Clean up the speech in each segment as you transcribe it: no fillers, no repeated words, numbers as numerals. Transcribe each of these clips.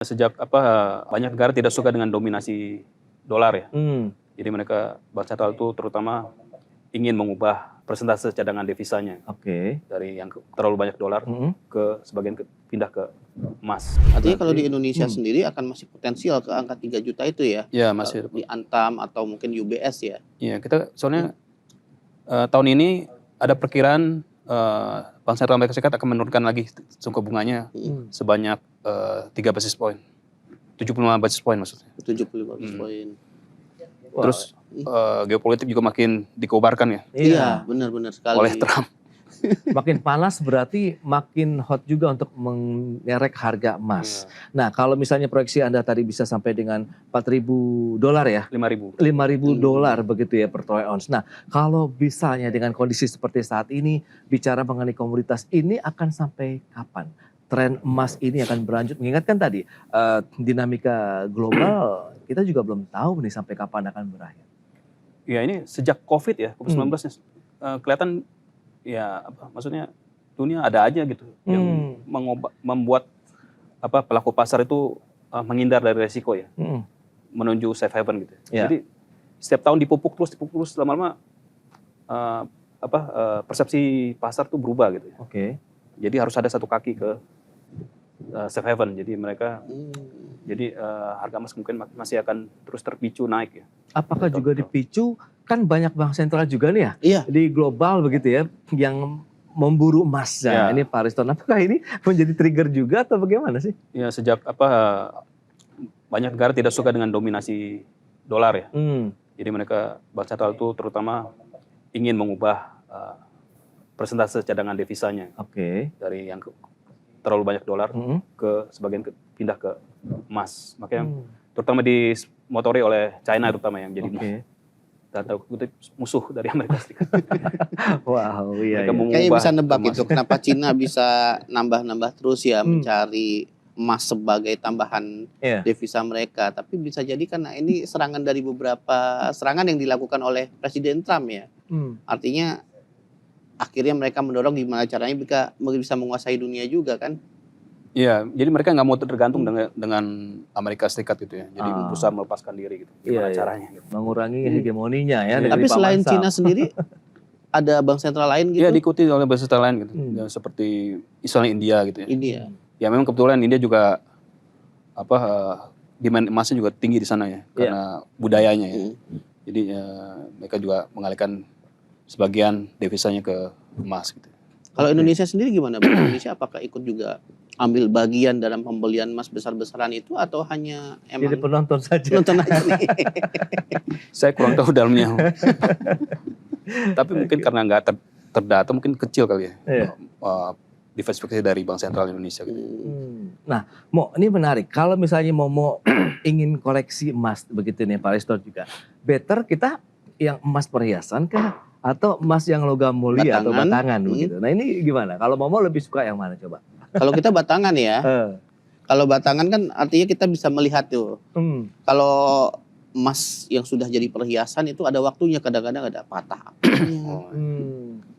Sejak banyak negara tidak suka dengan dominasi dolar ya. Jadi mereka bank sentral itu terutama ingin mengubah persentase cadangan devisanya dari yang terlalu banyak dolar ke sebagian pindah ke emas. Artinya kalau di Indonesia sendiri akan masih potensial ke angka 3 juta itu ya? Ya masih di Antam atau mungkin UBS ya? Iya, kita soalnya tahun ini ada perkiraan Bank Sentral Amerika Serikat akan menurunkan lagi suku bunganya sebanyak 3 basis point. 75 basis point maksudnya. 75 basis point. Terus geopolitik juga makin dikobarkan ya. Iya, benar-benar sekali. Oleh Trump. Makin panas berarti makin hot juga untuk mengerek harga emas. Nah, kalau misalnya proyeksi Anda tadi bisa sampai dengan $4.000 ya? 5.000. $5.000 begitu ya per troy ounce. Nah, kalau misalnya dengan kondisi seperti saat ini, bicara mengenai komoditas ini akan sampai kapan? Tren emas ini akan berlanjut, mengingatkan tadi dinamika global kita juga belum tahu nih sampai kapan akan berakhir. Ya ini sejak COVID ya, COVID-19 kelihatan ya maksudnya dunia ada aja gitu yang membuat pelaku pasar itu menghindar dari resiko ya, menuju safe haven gitu. Jadi setiap tahun dipupuk terus lama-lama persepsi pasar tuh berubah gitu ya. Jadi harus ada satu kaki ke safe haven. Jadi mereka jadi harga emas mungkin masih akan terus terpicu naik ya. Apakah juga dipicu kan banyak bank sentral juga nih ya? Iya. Di global begitu ya yang memburu emas. Nah, ini Pak Ariston, apakah ini menjadi trigger juga atau bagaimana sih? Ya sejak banyak negara tidak suka dengan dominasi dolar ya. Jadi mereka bank sentral itu terutama ingin mengubah persentase cadangan devisanya dari yang terlalu banyak dolar ke sebagian pindah ke emas. Makanya terutama dimotori oleh China terutama yang jadi musuh dari Amerika Serikat. Wow, iya. Kayaknya bisa nebak itu kenapa Cina bisa nambah-nambah terus ya mencari emas sebagai tambahan devisa mereka. Tapi bisa jadi karena ini serangan dari beberapa serangan yang dilakukan oleh Presiden Trump ya. Artinya akhirnya mereka mendorong gimana caranya bisa menguasai dunia juga kan. Iya, jadi mereka nggak mau tergantung dengan Amerika Serikat gitu ya. Jadi berusaha melepaskan diri gitu. Gimana caranya? Gitu. Mengurangi hegemoninya ya. Tapi selain Cina sendiri, ada bank sentral lain gitu? Iya, diikuti oleh bank sentral lain gitu. Ya, seperti misalnya India gitu ya. India. Ya memang kebetulan India juga demand emasnya juga tinggi di sana ya, karena budayanya ya. Jadi mereka juga mengalihkan sebagian devisanya ke emas gitu. Kalau Indonesia sendiri gimana? Indonesia apakah ikut juga ambil bagian dalam pembelian emas besar-besaran itu atau hanya emang jadi penonton saja? Nonton aja nih. Saya kurang tahu dalamnya. Tapi mungkin karena nggak terdata, mungkin kecil kali ya. Diversifikasi dari Bank Sentral Indonesia gitu. Nah, ini menarik. Kalau misalnya Momo ingin koleksi emas begitu nih Pak Ariston juga. Better kita yang emas perhiasan kah? Atau emas yang logam mulia atau batangan begitu. Nah ini gimana? Kalau Momo lebih suka yang mana coba? Kalau kita batangan ya. Kalau batangan kan artinya kita bisa melihat tuh. Kalau emas yang sudah jadi perhiasan itu ada waktunya, kadang-kadang ada patah.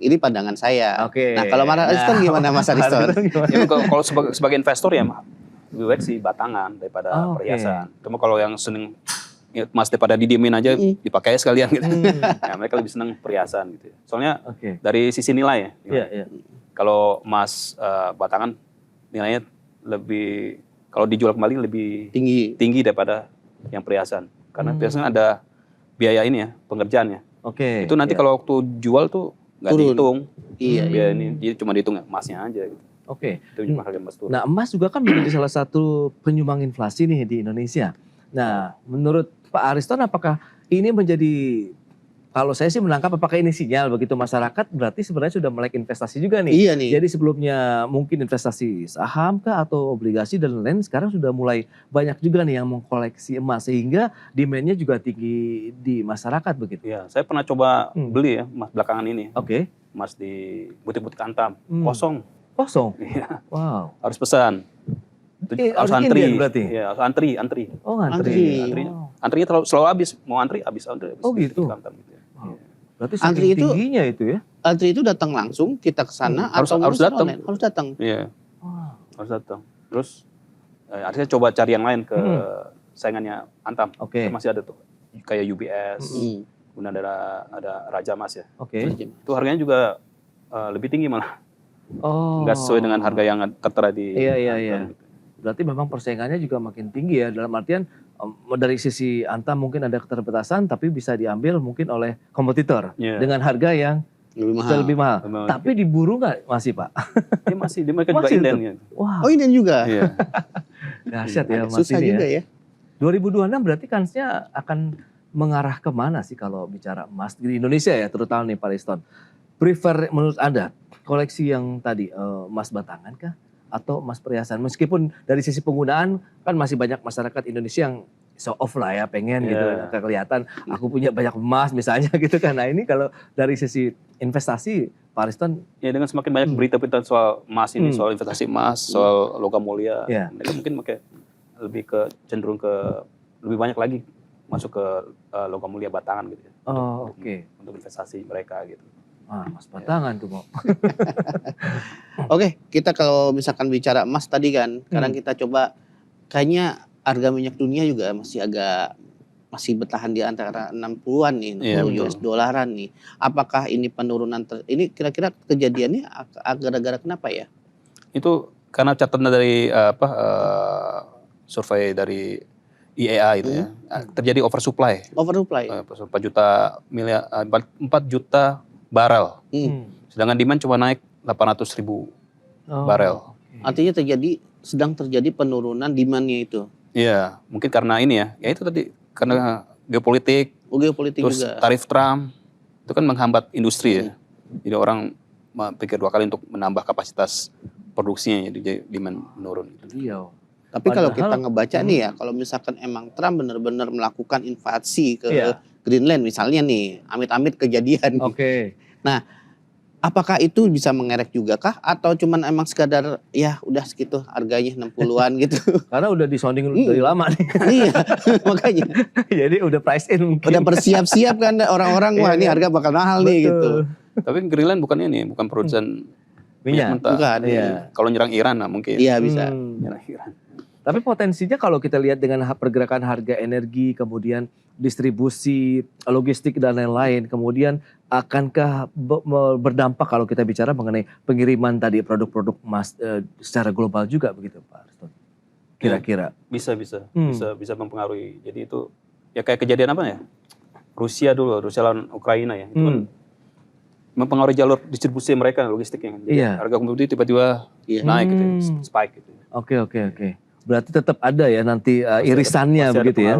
Ini pandangan saya. Nah kalau Mas Ariston gimana Mas Ariston? Ya, kalau sebagai investor ya lebih baik sih batangan daripada perhiasan. Cuma kalau yang seneng emas daripada didiemin aja dipakai sekalian gitu. Nah, mereka lebih seneng perhiasan gitu. Soalnya dari sisi nilai ya. Kalau emas batangan nilainya lebih, kalau dijual kembali lebih tinggi daripada yang perhiasan. Karena perhiasan ada biaya ini ya, pengerjaan ya. Itu nanti kalau waktu jual tuh nggak dihitung. Biaya ini, jadi cuma dihitung emasnya aja gitu. Itu cuma harga emas turun. Nah emas juga kan menjadi salah satu penyumbang inflasi nih di Indonesia. Nah menurut Pak Ariston apakah ini menjadi, kalau saya sih menangkap apakah ini sinyal begitu masyarakat berarti sebenarnya sudah mulai investasi juga nih. Iya nih. Jadi sebelumnya mungkin investasi saham kah atau obligasi dan lain-lain, sekarang sudah mulai banyak juga nih yang mengkoleksi emas sehingga demand-nya juga tinggi di masyarakat begitu. Ya, saya pernah coba beli ya emas belakangan ini. Emas di butik-butik Antam, kosong. Iya. Wow. Harus pesan. Harus antri berarti. Ya, harus antri. Antrinya selalu habis. Mau antri habis. Gitu. Berarti antri itu tingginya itu ya. Antri itu datang langsung kita ke sana harus datang. Harus datang. Iya. Harus datang. Terus artinya coba cari yang lain ke saingannya Antam. Oke. Masih ada tuh kayak UBS, kemudian ada Raja Mas ya. Oke. Itu harganya juga lebih tinggi malah. Oh. Nggak sesuai dengan harga yang tertera di Iya. Antam. Berarti memang persaingannya juga makin tinggi ya, dalam artian dari sisi Antam mungkin ada keterbatasan tapi bisa diambil mungkin oleh kompetitor dengan harga yang lebih mahal. Tapi diburu nggak masih Pak? Dia masih, mereka juga inden. Ya. Wow. Oh inden juga? Iya. Dahsyat ya Mas Susah ini juga ya. ya. 2026 berarti kansnya akan mengarah kemana sih kalau bicara emas di Indonesia ya, terutama nih Pak Riston. Prefer menurut Anda koleksi yang tadi emas batangan kah atau emas perhiasan? Meskipun dari sisi penggunaan kan masih banyak masyarakat Indonesia yang show off lah ya, pengen gitu kelihatan aku punya banyak emas misalnya gitu kan. Nah ini kalau dari sisi investasi Pak Riston, ya dengan semakin banyak berita-berita soal emas ini, soal investasi emas, soal logam mulia, mereka mungkin lebih ke cenderung ke lebih banyak lagi masuk ke logam mulia batangan gitu ya. Oh, oke. Untuk investasi mereka gitu. Ah, emas batangan tuh mau. Oke, kita kalau misalkan bicara emas tadi kan, sekarang kita coba kayaknya harga minyak dunia juga masih bertahan di antara 60-an nih, 60 US dolaran nih. Apakah ini penurunan ini kira-kira kejadiannya gara-gara kenapa ya? Itu karena catatan dari survei dari IEA itu ya. Terjadi oversupply. Oversupply. 4 juta barel. Sedangkan demand cuma naik 800.000 barel. Artinya sedang terjadi penurunan demand-nya itu. Iya, mungkin karena ini ya itu tadi karena geopolitik, terus juga. tarif Trump itu kan menghambat industri ya. Jadi orang pikir 2 kali untuk menambah kapasitas produksinya, jadi demand menurun. Iya. Tapi kalau kita ngebaca nih ya, kalau misalkan emang Trump benar-benar melakukan invasi ke Greenland misalnya nih, amit-amit kejadian. Oke. Nah, apakah itu bisa mengerek juga kah? Atau cuman emang sekadar ya udah segitu harganya 60-an gitu? Karena udah disonding dari lama nih. Iya, makanya. Jadi udah price in mungkin. Udah bersiap-siap kan orang-orang, wah ini harga bakal mahal nih gitu. Tapi Greenland bukan produsen minyak mentah. Bukan. Kalau nyerang Iran nah mungkin. Iya bisa. Nyerang Iran. Tapi potensinya kalau kita lihat dengan pergerakan harga energi, kemudian distribusi, logistik dan lain-lain, kemudian akankah berdampak kalau kita bicara mengenai pengiriman tadi produk-produk emas secara global juga begitu Pak Riston? Kira-kira. Bisa mempengaruhi. Jadi itu ya kayak kejadian apa ya? Rusia lawan Ukraina ya. Itu kan mempengaruhi jalur distribusi mereka logistiknya. Jadi harga komoditi tiba-tiba naik gitu, spike gitu. Oke. Berarti tetap ada ya nanti irisannya begitu ya.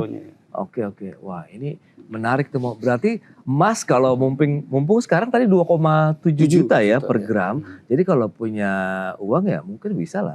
Oke. Wah, ini menarik tuh mau. Berarti emas kalau mumpung sekarang tadi 2,7 juta ya per gram. Jadi kalau punya uang ya mungkin bisa lah.